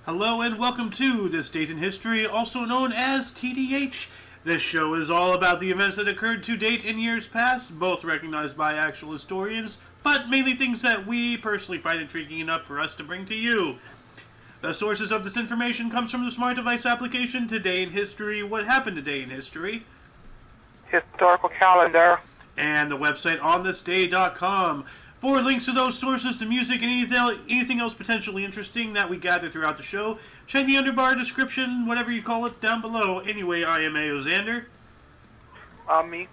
Hello and welcome to This Date in History, also known as TDH. This show is all about the events that occurred to date in years past, both recognized by actual historians, but mainly things that we personally find intriguing enough for us to bring to you. The sources of this information comes from the smart device application Today in History, What Happened Today in History, Historical calendar, and the website onthisday.com. For links to those sources, to music, and anything else potentially interesting that we gather throughout the show, check the underbar description, whatever you call it, down below. Anyway, I am A.O. Xander. me.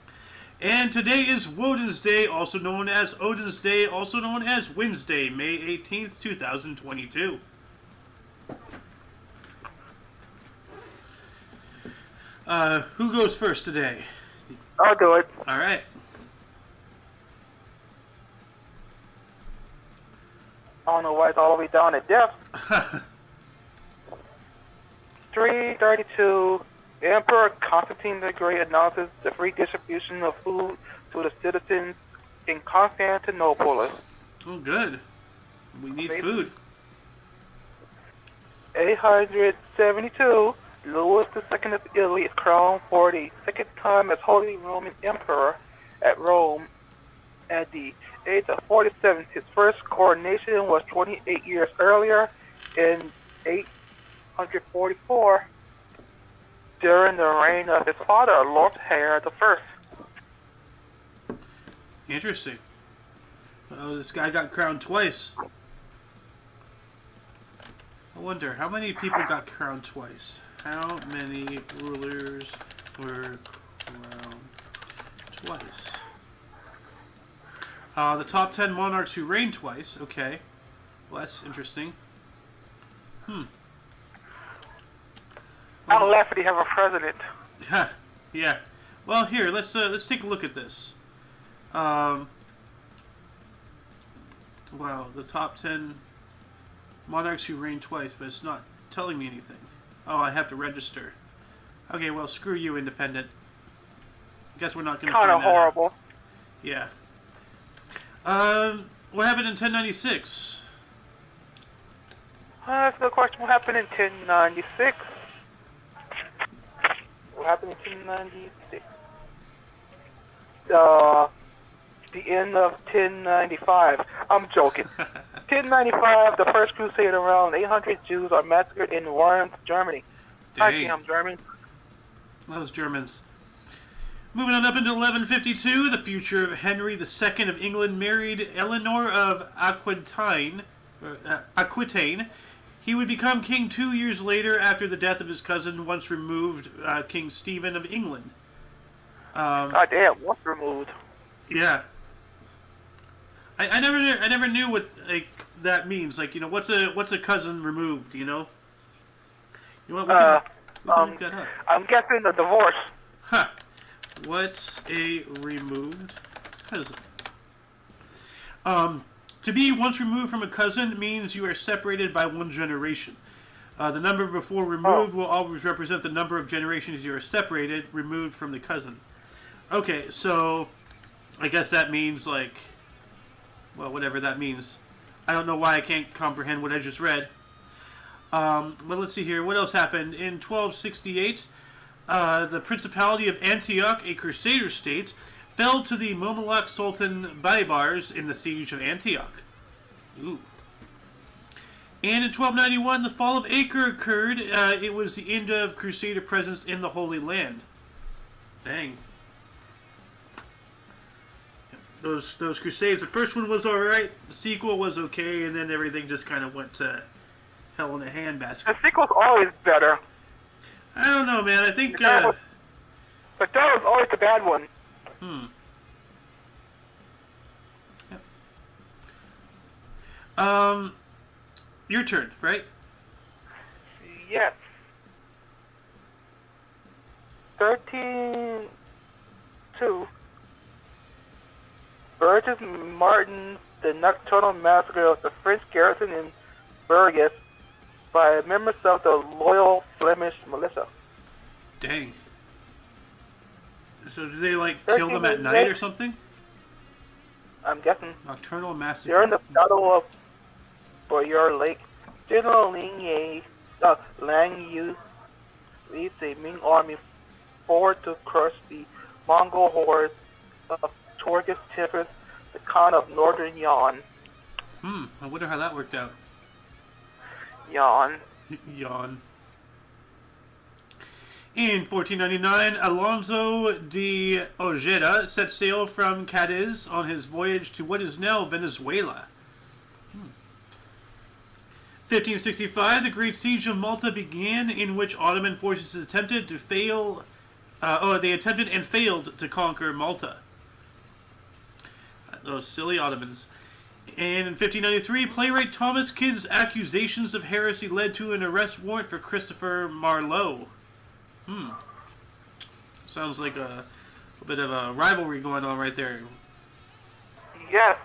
And today is Woden's Day, also known as Odin's Day, also known as Wednesday, May 18th, 2022. Who goes first today? I'll do it. Alright. I don't know why it's all the way down at depth. 332. Emperor Constantine the Great announces the free distribution of food to the citizens in Constantinople. Oh, good. We need food. 872. Louis II of Italy is crowned for the second time as Holy Roman Emperor at Rome at the age of 47. His first coronation was 28 years earlier in 844 during the reign of his father, Lord Herod I. Interesting. Oh, this guy got crowned twice. I wonder, how many people got crowned twice? How many rulers were crowned twice? The top 10 monarchs who reigned twice. Okay. Well, that's interesting. I'm glad they have a president. Yeah. Well, here, let's take a look at this. Wow, the top 10 monarchs who reigned twice, but it's not telling me anything. Oh, I have to register. Okay, well, screw you, independent. Guess we're not going to find that out. Kind of horrible. Yeah. What happened in 1096? That's the question. What happened in 1096? What happened in 1096? The end of 1095. I'm joking. 1095, the first crusade, around 800 Jews are massacred in Worms, Germany. Dang. I'm German. Those Germans. Moving on up into 1152, the future of Henry II of England married Eleanor of Aquitaine. He would become king 2 years later after the death of his cousin, once removed, King Stephen of England. God damn, once removed. Yeah. I never knew what that means. Like, you know, what's a cousin removed? You know. You know what? We can look that up. I'm guessing the divorce. Huh. What's a removed cousin? To be once removed from a cousin means you are separated by one generation. The number before removed will always represent the number of generations you are separated, removed from the cousin. Okay, so I guess that means, like, well, whatever that means. I don't know why I can't comprehend what I just read. But let's see here. What else happened? In 1268, the Principality of Antioch, a Crusader state, fell to the Mamluk Sultan Baybars in the Siege of Antioch. Ooh. And in 1291, the fall of Acre occurred. It was the end of Crusader presence in the Holy Land. Dang. Those Crusades, the first one was alright, the sequel was okay, and then everything just kind of went to hell in a handbasket. The sequel's always better. I don't know, man. I think... But that was always the bad one. Yep. Your turn, right? Yes. 13-2. Burgess Martin, the nocturnal massacre of the French garrison in Burgess by members of the loyal Flemish militia. Dang. So do they, like, kill them at night or something? I'm guessing. Nocturnal massacre. During the Battle of Boyer Lake, General Ligny Lang Yu leads a Ming army forward to crush the Mongol hordes of Torghis Tigris, the Khan of northern Yan. I wonder how that worked out. Yan. Yawn. In 1499, Alonso de Ojeda set sail from Cadiz on his voyage to what is now Venezuela. 1565, the Great Siege of Malta began, in which Ottoman forces attempted to fail. They attempted and failed to conquer Malta. Those silly Ottomans. And in 1593, playwright Thomas Kyd's accusations of heresy led to an arrest warrant for Christopher Marlowe. Sounds like a bit of a rivalry going on right there. Yes.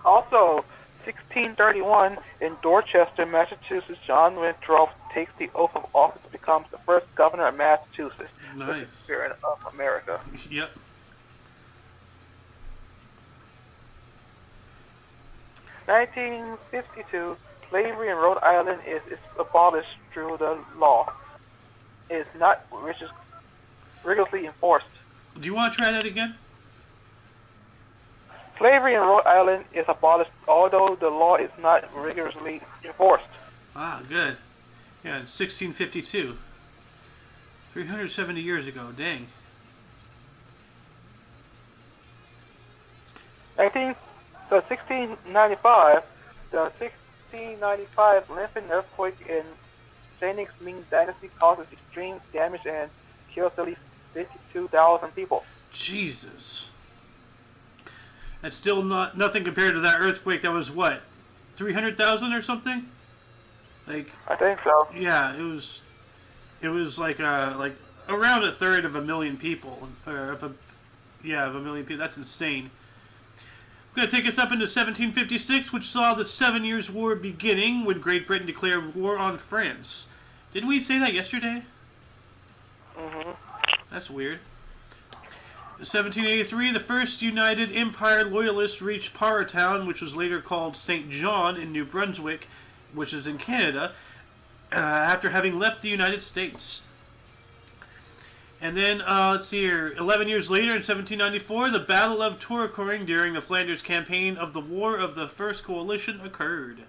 Also, 1631, in Dorchester, Massachusetts, John Winthrop takes the oath of office and becomes the first governor of Massachusetts. Nice. The spirit of America. Yep. 1952, slavery in Rhode Island is abolished through the law. It is not rigorously enforced. Do you want to try that again? Slavery in Rhode Island is abolished, although the law is not rigorously enforced. Ah, good. Yeah, in 1652. 370 years ago. Dang. 1695, the 1695 Limpin earthquake in Phoenix Ming Dynasty causes extreme damage and kills at least 52,000 people. Jesus. That's still nothing compared to that earthquake that was what? 300,000 or something? Like, I think so. yeah, it was like around a third of a million people, or of a million people. That's insane. I'm going to take us up into 1756, which saw the 7 Years' War beginning when Great Britain declared war on France. Didn't we say that yesterday? That's weird. 1783, the first United Empire Loyalists reached Paratown, which was later called St. John in New Brunswick, which is in Canada, after having left the United States. And then, let's see here, 11 years later, in 1794, the Battle of Tourcoing during the Flanders Campaign of the War of the First Coalition occurred.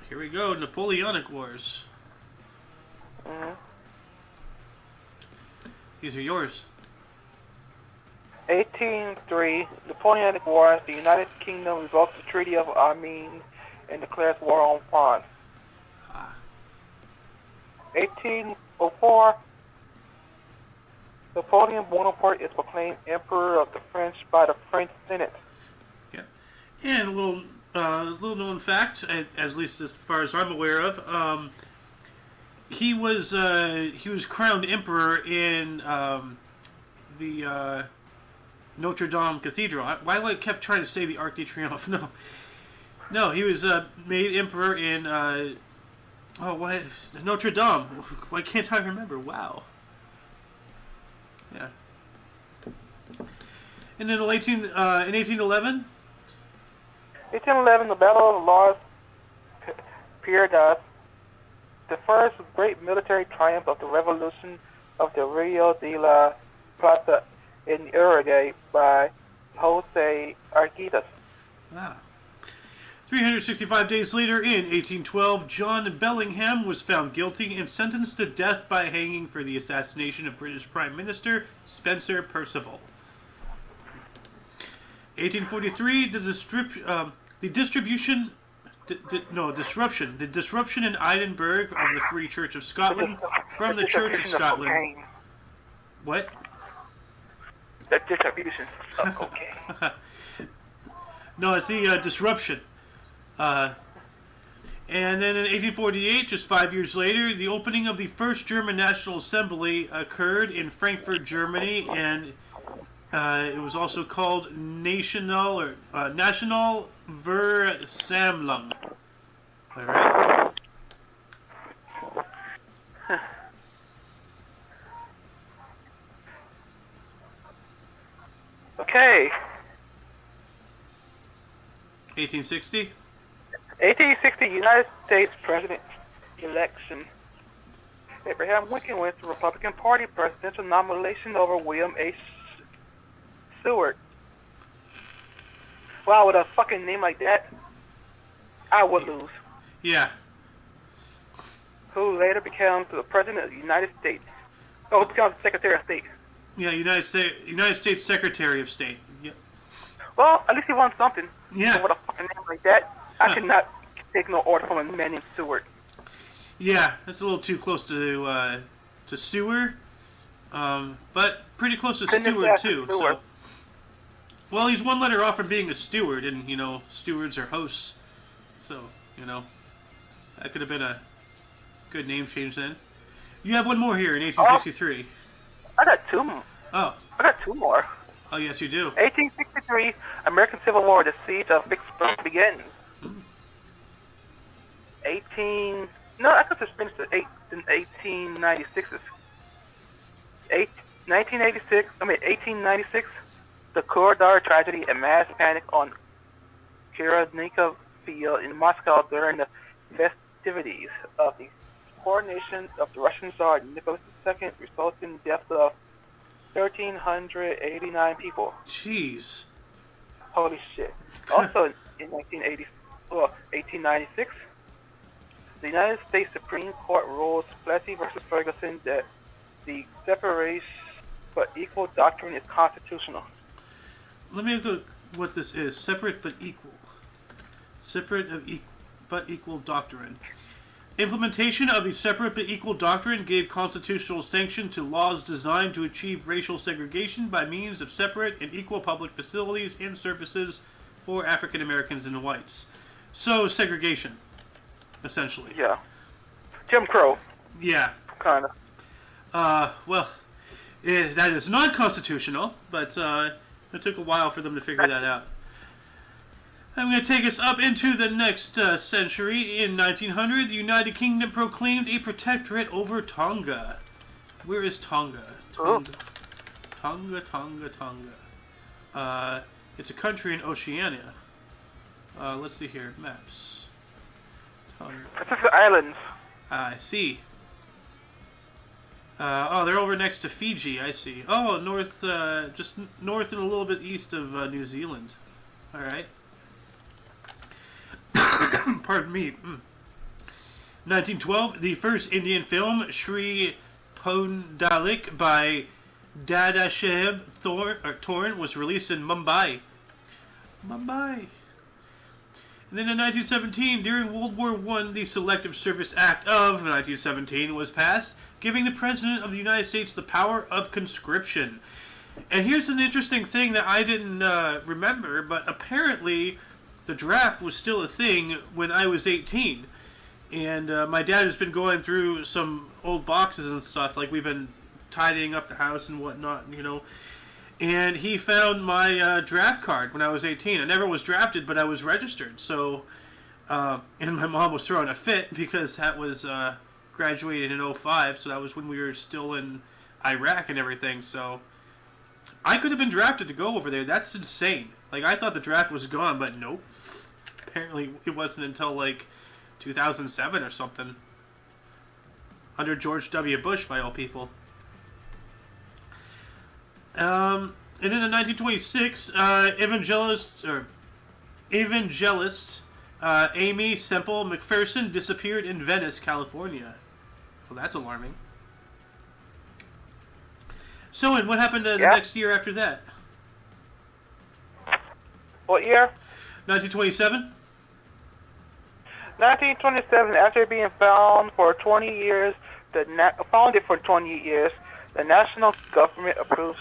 Here we go, Napoleonic Wars. These are yours. 1803, Napoleonic Wars, the United Kingdom revokes the Treaty of Amiens and declares war on France. 1804, Napoleon Bonaparte is proclaimed Emperor of the French by the French Senate. Yeah, and a little known fact, at least as far as I'm aware of, he was crowned emperor in the Notre Dame Cathedral. Why do I kept trying to say the Arc de Triomphe? No, he was made emperor in Notre Dame. Why can't I remember? Wow. Yeah. And then in 1811. 1811, the Battle of Las Piedras, the first great military triumph of the Revolution of the Rio de la Plata in Uruguay by Jose Arguidas. 365 days later, in 1812, John Bellingham was found guilty and sentenced to death by hanging for the assassination of British Prime Minister Spencer Perceval. 1843, the disruption in Edinburgh of the Free Church of Scotland from the Church of Scotland. What? The distribution of cocaine. No, it's the disruption. And then in 1848, just 5 years later, the opening of the first German National Assembly occurred in Frankfurt, Germany, and it was also called National Versammlung. All right. Okay. 1860. 1860 United States President election. Abraham Lincoln wins the Republican Party presidential nomination over William H. Seward. Wow, with a fucking name like that, I would lose. Yeah. Who later becomes the President of the United States. Oh, who becomes Secretary of State. Yeah, United States Secretary of State. Yeah. Well, at least he won something. Yeah. So with a fucking name like that, I could not take no order from a man named Seward. Yeah, that's a little too close to Sewer, but pretty close to Steward too. So, well, he's one letter off from being a steward, and stewards are hosts, so that could have been a good name change then. You have one more here in 1863. I got two more. Oh. I got two more. Oh, yes, you do. 1863, American Civil War, the siege of Vicksburg begins. No, I could just finish the 1896. 1896, the Kurudar tragedy, a mass panic on Kirinika Field in Moscow during the festivities of the coronation of the Russian Tsar Nicholas II, resulting in the deaths of 1,389 people. Jeez. Holy shit. Also, in 1896, the United States Supreme Court rules Plessy versus Ferguson that the separation but equal doctrine is constitutional. Let me look at what this is. Separate but equal. Separate but equal doctrine. Implementation of the separate but equal doctrine gave constitutional sanction to laws designed to achieve racial segregation by means of separate and equal public facilities and services for African Americans and whites. So, segregation, essentially. Yeah. Jim Crow. Yeah. Kind of. Well, that is not constitutional, but it took a while for them to figure that out. I'm going to take us up into the next century. In 1900, the United Kingdom proclaimed a protectorate over Tonga. Where is Tonga? Tonga. It's a country in Oceania. Let's see here. Maps. Tonga. Pacific Islands. I see. They're over next to Fiji, I see. Oh, north, just north and a little bit east of New Zealand. Alright. Pardon me. 1912, the first Indian film, Shri Pondalik by Dadasheb Torn, was released in Mumbai. And then in 1917, during World War I, the Selective Service Act of 1917 was passed, giving the President of the United States the power of conscription. And here's an interesting thing that I didn't remember, but apparently the draft was still a thing when I was 18. And my dad has been going through some old boxes and stuff, like we've been tidying up the house and whatnot, And he found my draft card when I was 18. I never was drafted, but I was registered. So, and my mom was throwing a fit because that was graduated in 05. So that was when we were still in Iraq and everything. So I could have been drafted to go over there. That's insane. Like, I thought the draft was gone, but nope. Apparently it wasn't until like 2007 or something. Under George W. Bush, by all people. And then in 1926, evangelist Amy Semple McPherson disappeared in Venice, California. Well, that's alarming. So, and what happened the next year after that? What year? 1927. 1927. After being founded for 20 years, the national government approves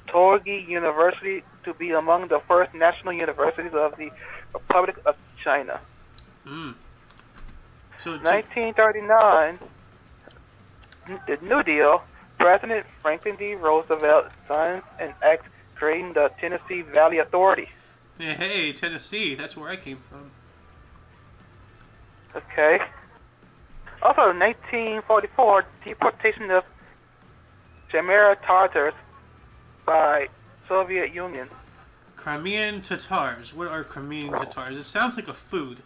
Torgi University to be among the first national universities of the Republic of China. So 1939, the New Deal, President Franklin D. Roosevelt signs an act creating the Tennessee Valley Authority. Yeah, hey, Tennessee, that's where I came from. Okay. Also, 1944, deportation of Chamera Tartars by Soviet Union. Crimean Tatars. What are Crimean Tatars? It sounds like a food.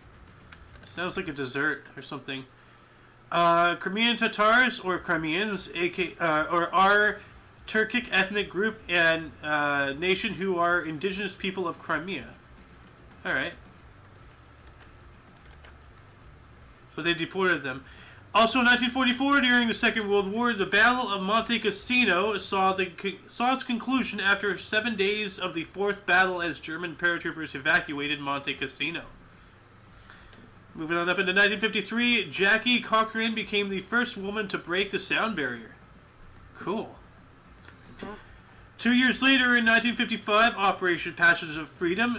It sounds like a dessert or something. Crimean Tatars or Crimeans, are Turkic ethnic group and nation who are indigenous people of Crimea. All right. So they deported them. Also, in 1944, during the Second World War, the Battle of Monte Cassino saw its conclusion after 7 days of the fourth battle as German paratroopers evacuated Monte Cassino. Moving on up into 1953, Jackie Cochran became the first woman to break the sound barrier. Cool. 2 years later, in 1955, Operation Passage to Freedom,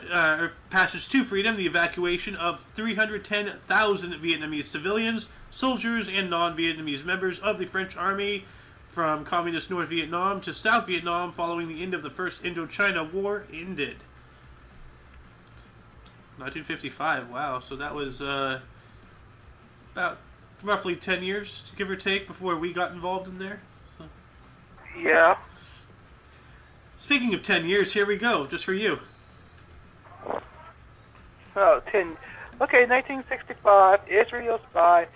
the evacuation of 310,000 Vietnamese civilians, soldiers, and non-Vietnamese members of the French Army from Communist North Vietnam to South Vietnam following the end of the First Indochina War ended. 1955, wow. So that was about roughly 10 years, give or take, before we got involved in there. So. Yeah. Speaking of 10 years, here we go, just for you. Oh, 10. Okay, 1965, Israel spy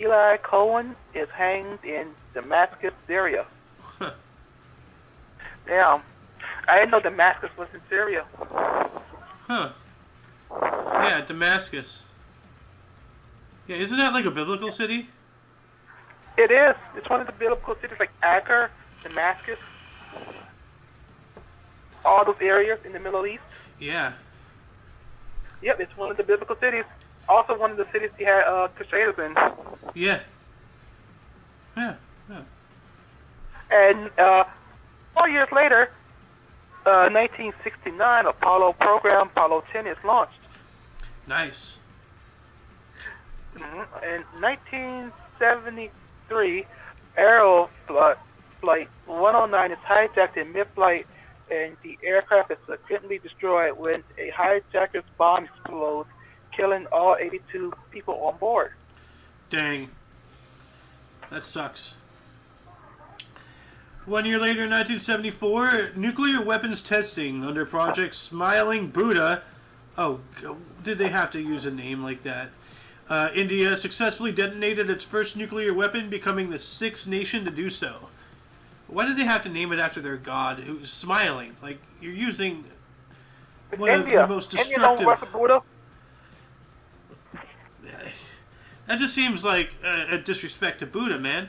Eli Cohen is hanged in Damascus, Syria. Damn. I didn't know Damascus was in Syria. Huh. Yeah, Damascus. Yeah, isn't that like a biblical city? It is. It's one of the biblical cities like Acre, Damascus. All those areas in the Middle East. Yeah. Yep, it's one of the biblical cities. Also one of the cities he had Crusaders in. Yeah. Yeah. Yeah. And 4 years later, 1969, Apollo program, Apollo 10 is launched. Nice. In 1973, Aeroflight Flight 109 is hijacked in mid-flight, and the aircraft is subsequently destroyed when a hijacker's bomb explodes, killing all 82 people on board. Dang. That sucks. 1 year later, in 1974, nuclear weapons testing under Project Smiling Buddha. Oh, did they have to use a name like that? India successfully detonated its first nuclear weapon, becoming the sixth nation to do so. Why did they have to name it after their god, who's smiling? Like, you're using one of the most destructive... India don't Buddha? That just seems like a disrespect to Buddha, man.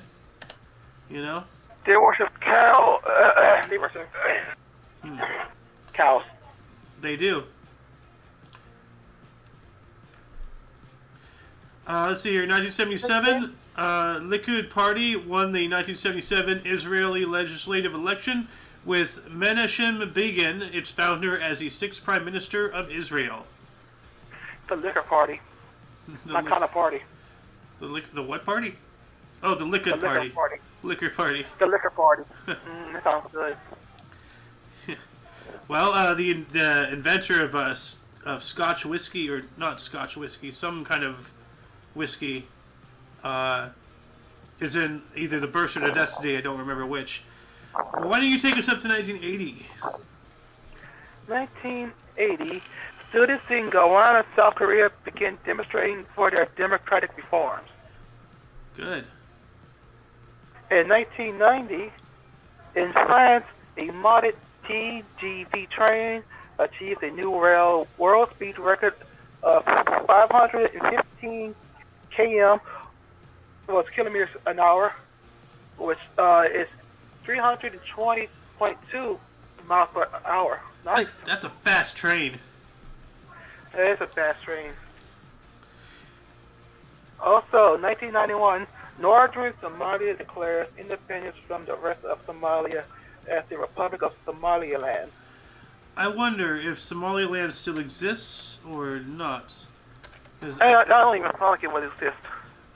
You know? They worship they worship cows. They do. Let's see here. 1977, Likud Party won the 1977 Israeli legislative election with Menachem Begin, its founder, as the sixth prime minister of Israel. The liquor party. My kind of party. The what party? Oh, the Likud Party. Liquor party. The liquor party. That sounds good. Well, the inventor of Scotch whiskey, or not Scotch whiskey, some kind of whiskey, is in either the Birth or the Destiny. I don't remember which. Why don't you take us up to 1980? 1980, students in Guyana, South Korea began demonstrating for their democratic reforms. Good. In 1990, in France, a modded TGV train achieved a new world speed record of 515 kilometers an hour, which is 320.2 miles per hour. Nice. That's a fast train. It is a fast train. Also, 1991, Northern Somalia declares independence from the rest of Somalia as the Republic of Somaliland. I wonder if Somaliland still exists or not. I don't even feel like it would exist.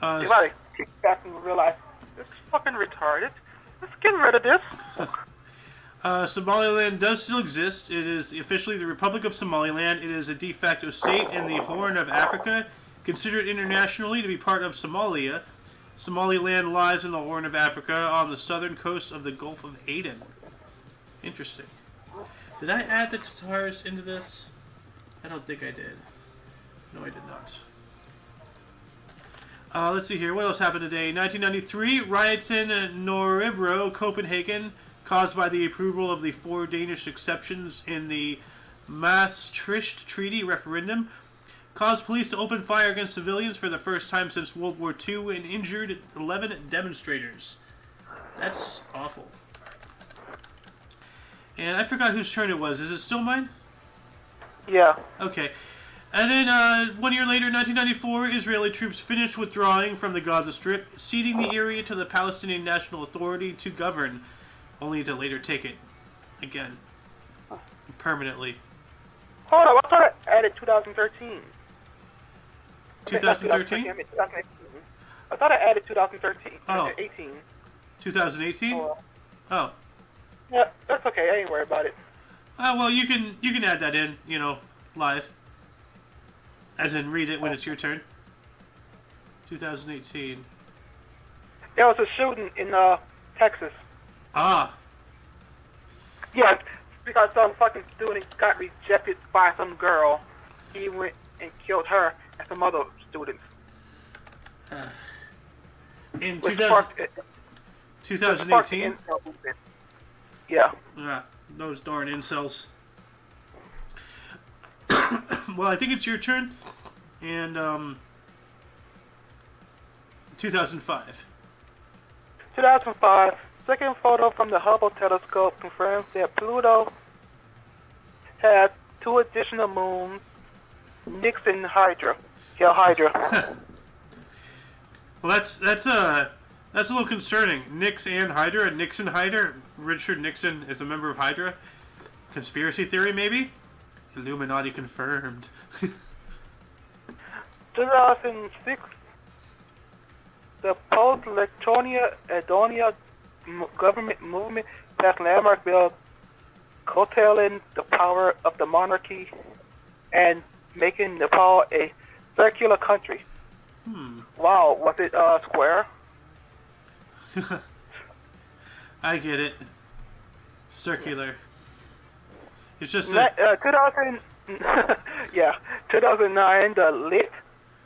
You gotta kick back and realize, it's fucking retarded. Let's get rid of this. Somaliland does still exist. It is officially the Republic of Somaliland. It is a de facto state in the Horn of Africa, considered internationally to be part of Somalia. Somaliland lies in the Horn of Africa on the southern coast of the Gulf of Aden. Interesting. Did I add the Tatars into this? I don't think I did. No, I did not. Let's see here. What else happened today? 1993, riots in Nørrebro, Copenhagen, caused by the approval of the 4 Danish exceptions in the Maastricht Treaty referendum, caused police to open fire against civilians for the first time since World War II and injured 11 demonstrators. That's awful. And I forgot whose turn it was. Is it still mine? Yeah. Okay. And then 1 year later, 1994, Israeli troops finished withdrawing from the Gaza Strip, ceding the area to the Palestinian National Authority to govern, only to later take it again, permanently. Hold on, I thought I added 2013. 2013? I thought I added 2013. Oh. 18. 2018? Oh. Yeah, that's okay. I ain't worried about it. Well, you can add that in, live. As in, read it when it's your turn. 2018. There was a shooting in Texas. Ah. Yeah, because some fucking student got rejected by some girl. He went and killed her and some other students. In Which 2018? Yeah. Those darn incels. Well, I think it's your turn. And, 2005. 2005, second photo from the Hubble telescope confirms that Pluto has 2 additional moons, Nix and Hydra. Yeah, Hydra. Well, that's a little concerning. Nix and Hydra, Nixon Hydra. Richard Nixon is a member of Hydra. Conspiracy theory, maybe? Illuminati confirmed. 2006, the post-Lectonia Edonia government movement passed landmark bill curtailing the power of the monarchy and making Nepal a secular country. Wow, was it square? I get it. Circular. It's just 2000, yeah, 2009, the Lit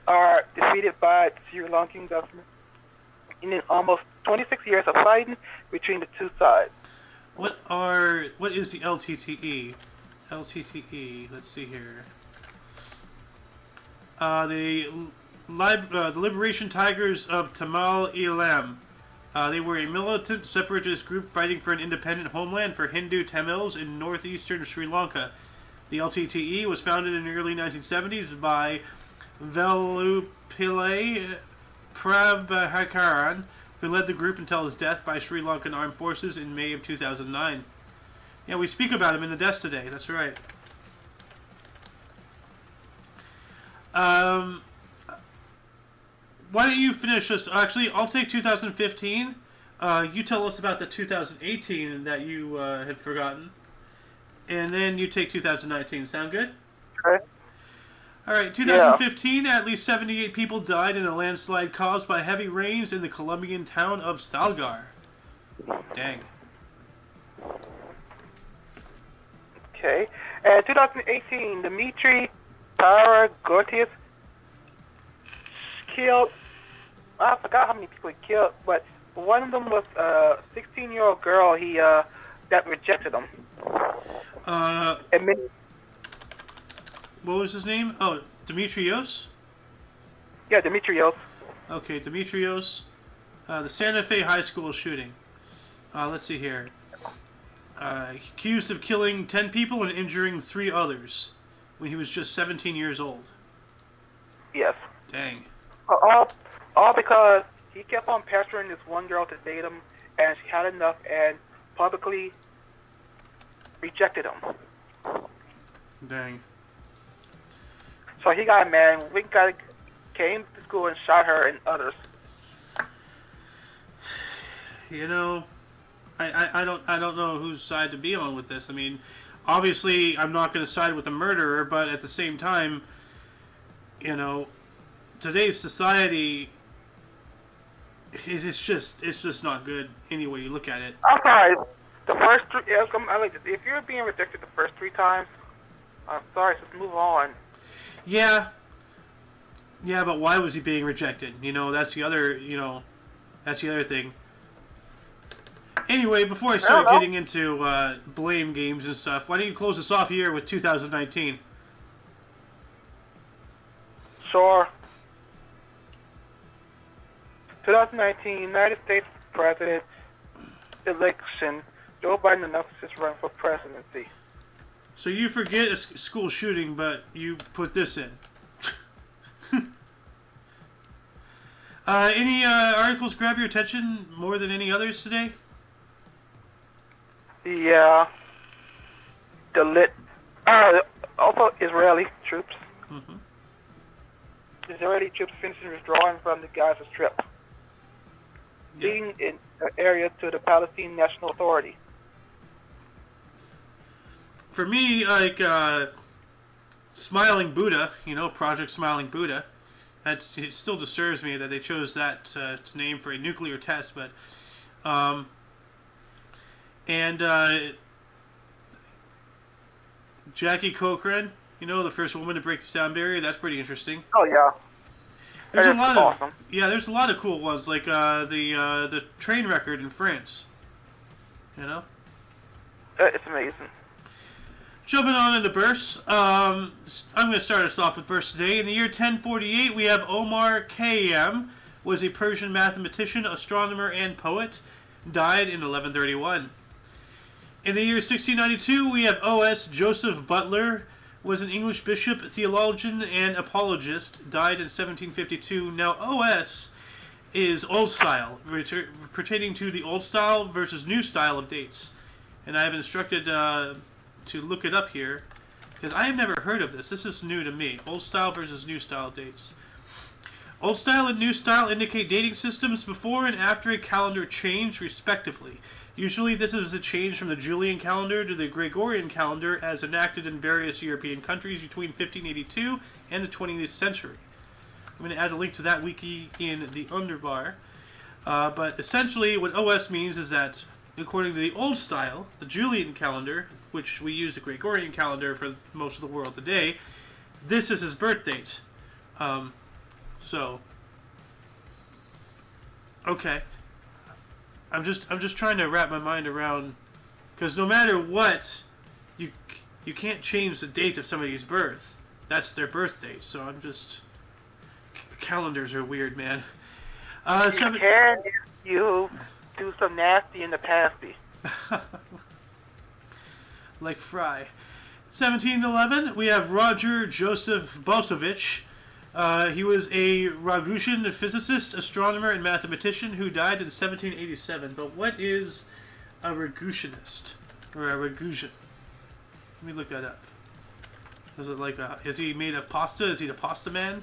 are defeated by the Sri Lankan government in almost 26 years of fighting between the two sides. What is the LTTE? LTTE, let's see here. The Liberation Tigers of Tamil Eelam. They were a militant separatist group fighting for an independent homeland for Hindu Tamils in northeastern Sri Lanka. The LTTE was founded in the early 1970s by Vellupillai Prabhakaran, who led the group until his death by Sri Lankan armed forces in May of 2009. Yeah, we speak about him in the desk today, that's right. Why don't you finish this? Actually, I'll take 2015. You tell us about the 2018 that you had forgotten. And then you take 2019. Sound good? Okay. All right, 2015, at least 78 people died in a landslide caused by heavy rains in the Colombian town of Salgar. Dang. Okay. And 2018, Dmitry Paragotis killed, I forgot how many people he killed, but one of them was a 16-year-old girl that rejected him. What was his name? Oh, Demetrios? Yeah, Demetrios. Okay, Demetrios. The Santa Fe High School shooting. Let's see here. Accused of killing 10 people and injuring 3 others when he was just 17 years old. Yes. Dang. All because he kept on pestering this one girl to date him, and she had enough and publicly rejected him. Dang. So he got mad and came to school and shot her and others. You know, I don't know whose side to be on with this. I mean, obviously I'm not going to side with the murderer, but at the same time, you know, today's society, it's just not good any way you look at it. I'm sorry. The first three, yeah, I like this. If you're being rejected the first 3 times, I'm sorry, just move on. Yeah. Yeah, but why was he being rejected? That's the other, that's the other thing. Anyway, before I start getting into blame games and stuff, why don't you close us off here with 2019? Sure. 2019 United States President election. Joe Biden announces his run for presidency. So you forget a school shooting, but you put this in. Any articles grab your attention more than any others today? Yeah. Also Israeli troops. Mm-hmm. Israeli troops finishing withdrawing from the Gaza Strip, leading in an area to the Palestinian National Authority. For me, like Smiling Buddha, Project Smiling Buddha. It still disturbs me that they chose that to name for a nuclear test, but Jackie Cochran, the first woman to break the sound barrier. That's pretty interesting. Oh yeah. There's a lot awesome. there's a lot of cool ones, like the train record in France. It's amazing. Jumping on into bursts, I'm going to start us off with bursts today. In the year 1048, we have Omar Khayyam, was a Persian mathematician, astronomer, and poet. Died in 1131. In the year 1692, we have O.S. Joseph Butler, was an English bishop, theologian, and apologist. Died in 1752. Now, O.S. is Old Style, pertaining to the Old Style versus New Style of dates. And I have instructed to look it up here, because I have never heard of this. This is new to me. Old Style versus New Style dates. Old Style and New Style indicate dating systems before and after a calendar change, respectively. Usually this is a change from the Julian calendar to the Gregorian calendar as enacted in various European countries between 1582 and the 20th century. I'm going to add a link to that wiki in the underbar. But essentially what OS means is that according to the Old Style, the Julian calendar, which we use the Gregorian calendar for most of the world today, this is his birth date. Okay. I'm just trying to wrap my mind around, because no matter what, you can't change the date of somebody's birth. That's their birth date. So I'm just, calendars are weird, man. You can if you do some nasty in the pasty. Like Fry. 1711, we have Roger Joseph Bosovich. He was a Ragusian physicist, astronomer, and mathematician who died in 1787. But what is a Ragusianist? Or a Ragusian? Let me look that up. Is it like is he made of pasta? Is he the pasta man?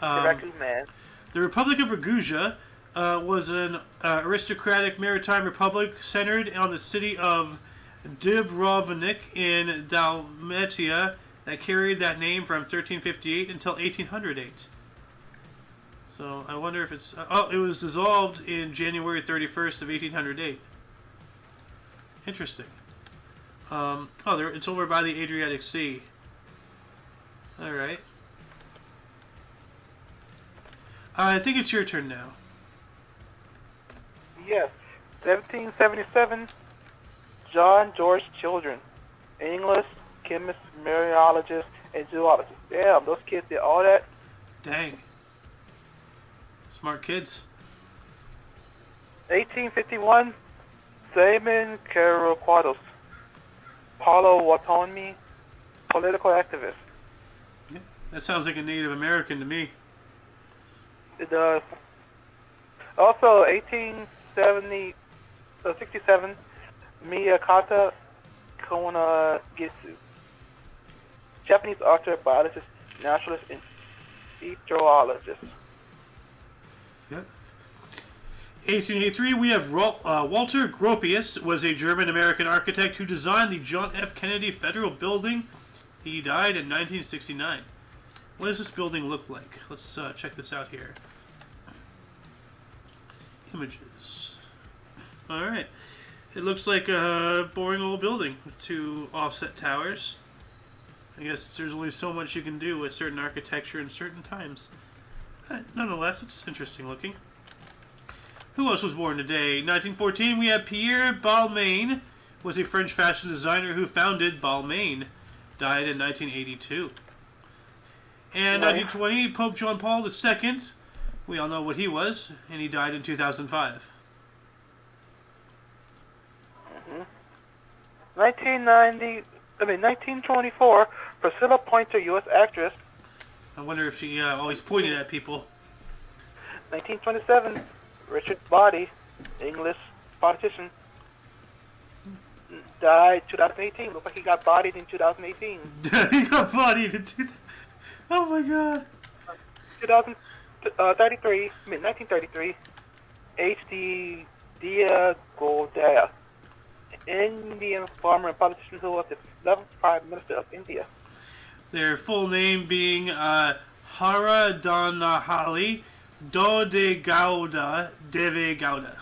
Ragu man. The Republic of Ragusa was an aristocratic maritime republic centered on the city of Dubrovnik in Dalmatia that carried that name from 1358 until 1808. So I wonder if it's... it was dissolved in January 31st of 1808. Interesting. It's over by the Adriatic Sea. Alright. I think it's your turn now. Yes. 1777, John George Children, English, chemist, meteorologist, and zoologist. Damn, those kids did all that. Dang. Smart kids. 1851, Simon Carroquados, Paulo Watoni, political activist. Yeah, that sounds like a Native American to me. It does. Also, 67, Miyakata Konagetsu, Japanese author, biologist, naturalist, and meteorologist. Yep. 1883, we have Walter Gropius, was a German-American architect who designed the John F. Kennedy Federal Building. He died in 1969. What does this building look like? Let's check this out here. Images. Alright. It looks like a boring old building with two offset towers. I guess there's only so much you can do with certain architecture in certain times. But nonetheless, it's interesting looking. Who else was born today? 1914, we have Pierre Balmain, was a French fashion designer who founded Balmain. Died in 1982. And 1920, Pope John Paul II. We all know what he was, and he died in 2005. 1924, Priscilla Pointer, U.S. actress. I wonder if she always pointed at people. 1927, Richard Body, English politician. Died 2018. Looks like he got bodied in 2018. He got bodied in 2000. Oh my god. 1933, H.D. Diagodaya, Indian farmer and politician who was the 11th Prime Minister of India. Their full name being Haradhanahali Dode Gowda Deve Gowda.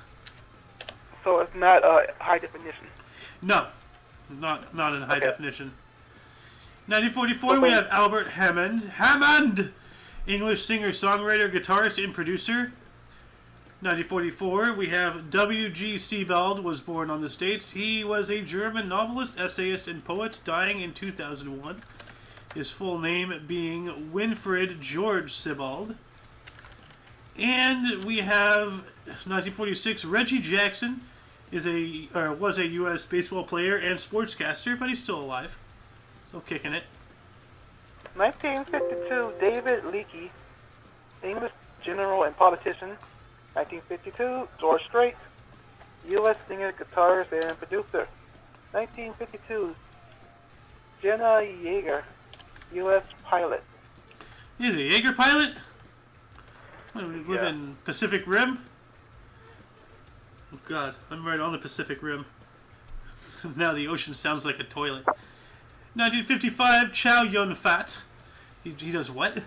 So it's not high definition. No, not in high definition. 1944, we have Albert Hammond, English singer, songwriter, guitarist, and producer. 1944, we have W.G. Sebald, was born on the States. He was a German novelist, essayist, and poet, dying in 2001. His full name being Winfried George Sebald. And we have 1946, Reggie Jackson was a U.S. baseball player and sportscaster, but he's still alive. Still kicking it. 1952, David Leakey, English general and politician. 1952, George Strait, U.S. singer, guitarist, and producer. 1952, Jenna Yeager, U.S. pilot. He's a Jaeger pilot? What, we live in Pacific Rim? Oh god, I'm right on the Pacific Rim. Now the ocean sounds like a toilet. 1955, Chow Yun-fat. He does what?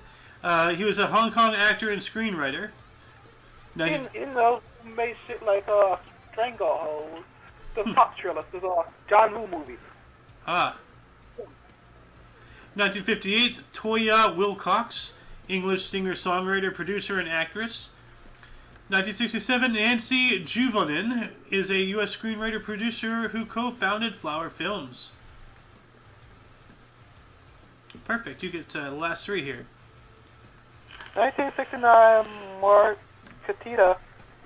He was a Hong Kong actor and screenwriter. He made shit like Stranglehold, the Pop Thriller, the John Woo movies. 1958, Toya Wilcox, English singer, songwriter, producer, and actress. 1967, Nancy Juvonen is a U.S. screenwriter, producer who co-founded Flower Films. Perfect. You get the last three here. 1969, Mark Katita,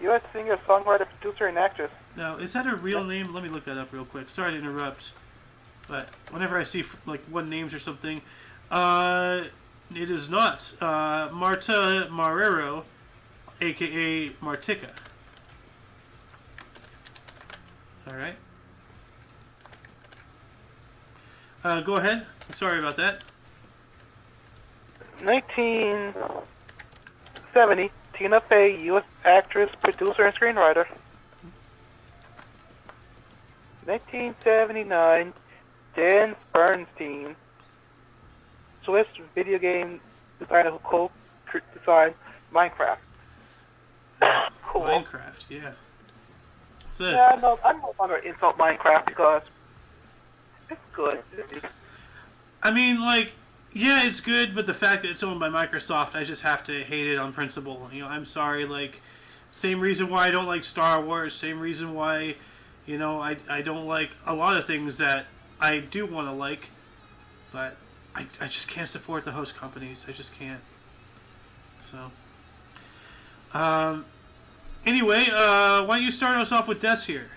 U.S. singer, songwriter, producer, and actress. Now, is that a real name? Let me look that up real quick. Sorry to interrupt, but whenever I see like one names or something, it is not Marta Marrero, aka Martika. All right. Go ahead. Sorry about that. 1970, Tina Fey, U.S. actress, producer, and screenwriter. 1979, Dan Bernstein, Swiss video game designer who co-designed Minecraft. Cool. Minecraft, yeah. Yeah, no, I'm no longer insult Minecraft because it's good. I mean, like, yeah, it's good, but the fact that it's owned by Microsoft, I just have to hate it on principle. You know, I'm sorry, like, same reason why I don't like Star Wars, same reason why, you know, I don't like a lot of things that I do want to like, but I just can't support the host companies. I just can't. So, anyway, why don't you start us off with deaths here?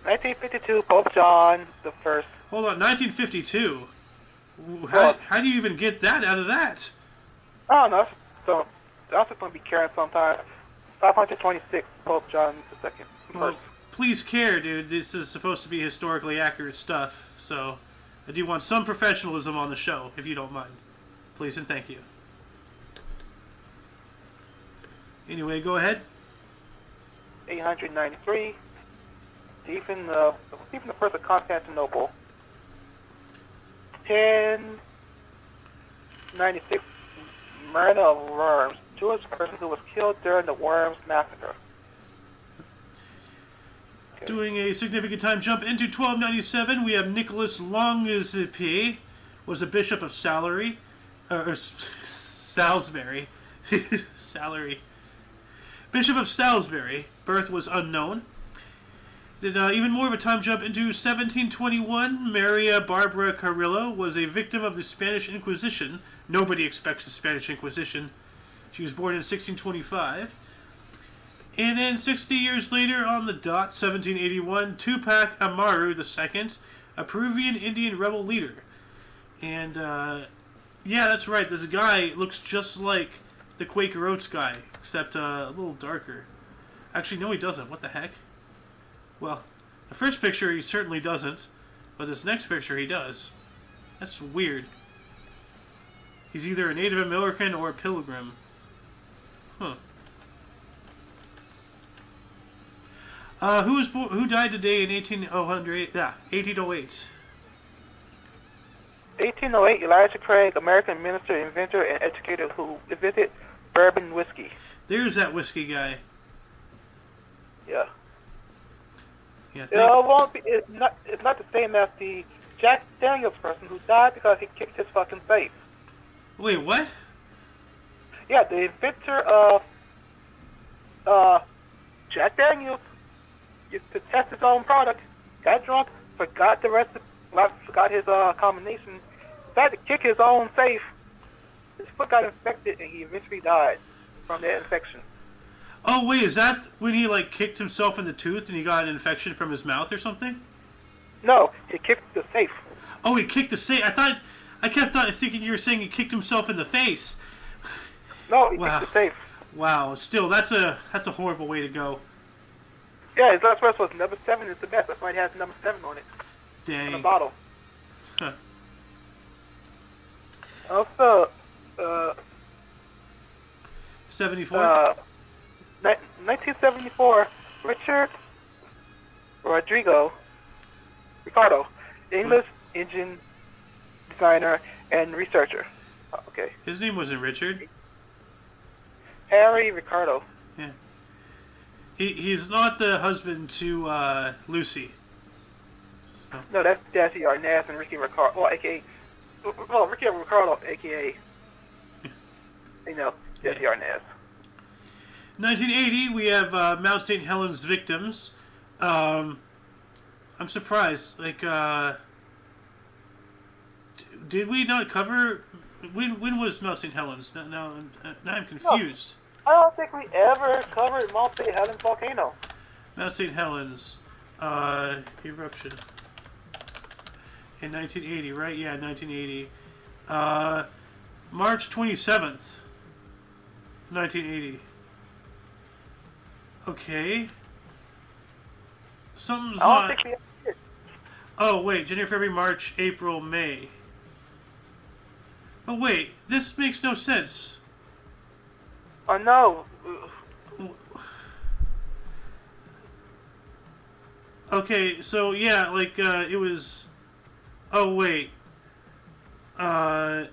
1952, Pope John the First. Hold on, 1952? How do you even get that out of that? I don't know. So, that's just going to be carrying sometime. 526, Pope John II. Well, please care, dude. This is supposed to be historically accurate stuff, so I do want some professionalism on the show, if you don't mind. Please and thank you. Anyway, go ahead. 893, Stephen the First of Constantinople. 1096, murder of Worms, Jewish person who was killed during the Worms massacre. Doing a significant time jump into 1297, we have Nicholas Longzipy, was a bishop of Salisbury. Salary. Bishop of Salisbury. Birth was unknown. Did even more of a time jump into 1721. Maria Barbara Carrillo was a victim of the Spanish Inquisition. Nobody expects the Spanish Inquisition. She was born in 1625. And then 60 years later on the dot, 1781, Tupac Amaru II, a Peruvian Indian rebel leader. And, yeah, that's right. This guy looks just like the Quaker Oats guy, except a little darker. Actually, no, he doesn't. What the heck? Well, the first picture he certainly doesn't, but this next picture he does. That's weird. He's either a Native American or a pilgrim. Huh. Who died today in 1808? Yeah, 1808. 1808, Elijah Craig, American minister, inventor, and educator who invented bourbon whiskey. There's that whiskey guy. Yeah. Yeah. It's not the same as the Jack Daniels person who died because he kicked his fucking safe. Wait, what? Yeah, the inventor of Jack Daniels used to test his own product, got drunk, forgot his combination, had to kick his own safe. His foot got infected, and he eventually died from that infection. Oh wait, is that when he like kicked himself in the tooth and he got an infection from his mouth or something? No, he kicked the safe. Oh, he kicked the safe. I kept thinking you were saying he kicked himself in the face. No, he kicked the safe. Wow. Still, that's a horrible way to go. Yeah, his last words was number 7 is the best. That's why he has number 7 on it. Dang. On the bottle. Huh. Also, 74. 1974, Richard Ricardo, English engine designer and researcher. Oh, okay. His name wasn't Richard. Harry Ricardo. Yeah. He's not the husband to Lucy. So. No, that's Jesse Arnaz and Ricky Ricardo. Well, Ricky Ricardo, aka, Jesse Arnaz. 1980, we have Mount St. Helens victims. I'm surprised. Like, did we not cover? When was Mount St. Helens? Now I'm confused. No, I don't think we ever covered Mount St. Helens volcano. Mount St. Helens eruption in 1980, right? Yeah, 1980. March 27th, 1980. Okay. Something's I not. don't think we ever did. Oh wait, January, February, March, April, May. Oh wait, this makes no sense. Oh no. Okay, so yeah, like it was. Oh wait. A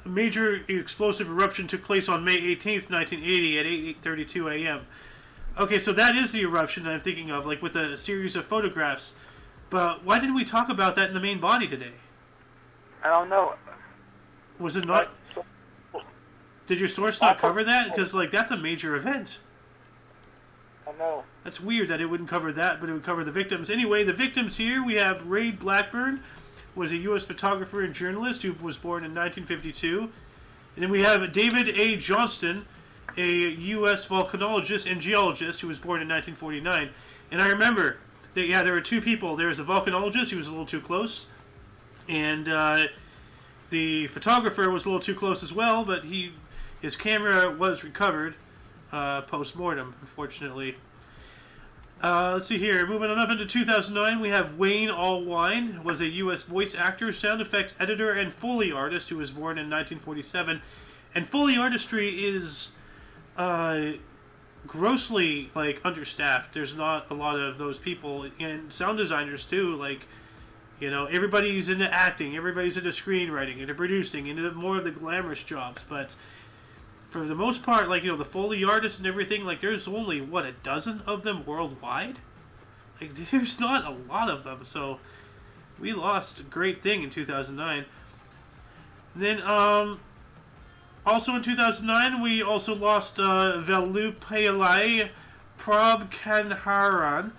major explosive eruption took place on May 18th, 1980 at 8:32 a.m. Okay, so that is the eruption that I'm thinking of, like with a series of photographs. But why didn't we talk about that in the main body today? I don't know. Was it not? Did your source not cover that? Because like that's a major event. I know. That's weird that it wouldn't cover that, but it would cover the victims. Anyway, the victims here, we have Ray Blackburn, was a U.S. photographer and journalist who was born in 1952. And then we have David A. Johnston, a U.S. volcanologist and geologist who was born in 1949. And I remember that, yeah, there were two people. There was a volcanologist who was a little too close, and the photographer was a little too close as well, but his camera was recovered post-mortem, unfortunately. Let's see here. Moving on up into 2009, we have Wayne Allwine, was a U.S. voice actor, sound effects editor, and Foley artist who was born in 1947. And Foley artistry is grossly understaffed. There's not a lot of those people, and sound designers too. Everybody's into acting, everybody's into screenwriting, into producing, into more of the glamorous jobs. But for the most part, the Foley artists and everything, there's only, a dozen of them worldwide? Like, there's not a lot of them, so we lost a great thing in 2009. And then, also in 2009, we also lost Vallupalai Prabhakharan.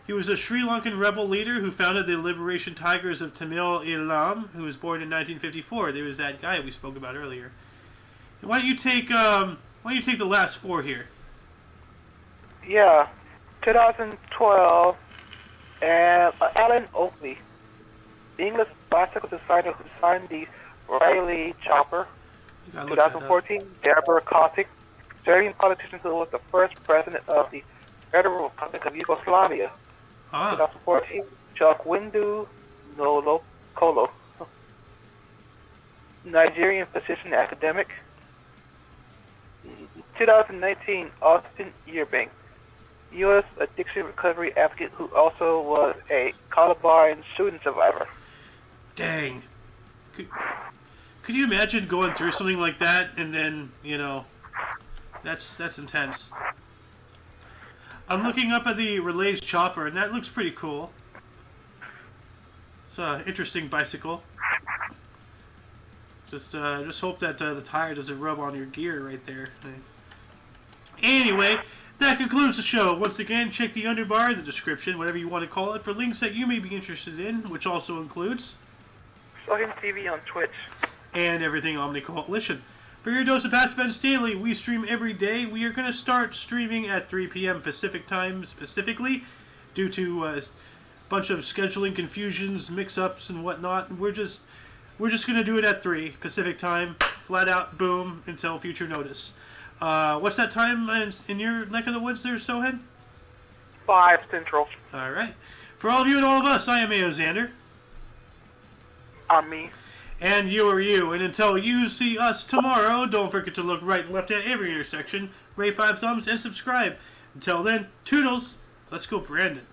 He was a Sri Lankan rebel leader who founded the Liberation Tigers of Tamil Eelam, who was born in 1954. There was that guy we spoke about earlier. And why don't you take the last four here? Yeah, 2012, and Alan Oakley, the English bicycle designer who designed the Riley Chopper. 2014, Deborah Kotick, Serbian politician who was the first president of the Federal Republic of Yugoslavia. 2014, Chuck Windu Nolokolo, Nigerian physician academic. 2019, Austin Yearbank, U.S. addiction recovery advocate who also was a Columbine shooting survivor. Dang. Could you imagine going through something like that and then, that's intense. I'm looking up at the Relays Chopper, and that looks pretty cool. It's an interesting bicycle. Just hope that the tire doesn't rub on your gear right there. Anyway, that concludes the show. Once again, check the underbar in the description, whatever you want to call it, for links that you may be interested in, which also includes Slogan TV on Twitch. And everything OMNI Coalition. For your dose of past events daily, we stream every day. We are going to start streaming at 3 p.m. Pacific time specifically, due to a bunch of scheduling confusions, mix-ups, and whatnot. We're just going to do it at 3 Pacific time, flat out, boom, until future notice. What's that time in your neck of the woods there, Sohan? 5 Central. All right. For all of you and all of us, I am Ao Xander. I'm me. And you are you. And until you see us tomorrow, don't forget to look right and left at every intersection, rate 5 thumbs, and subscribe. Until then, toodles. Let's go, Brandon.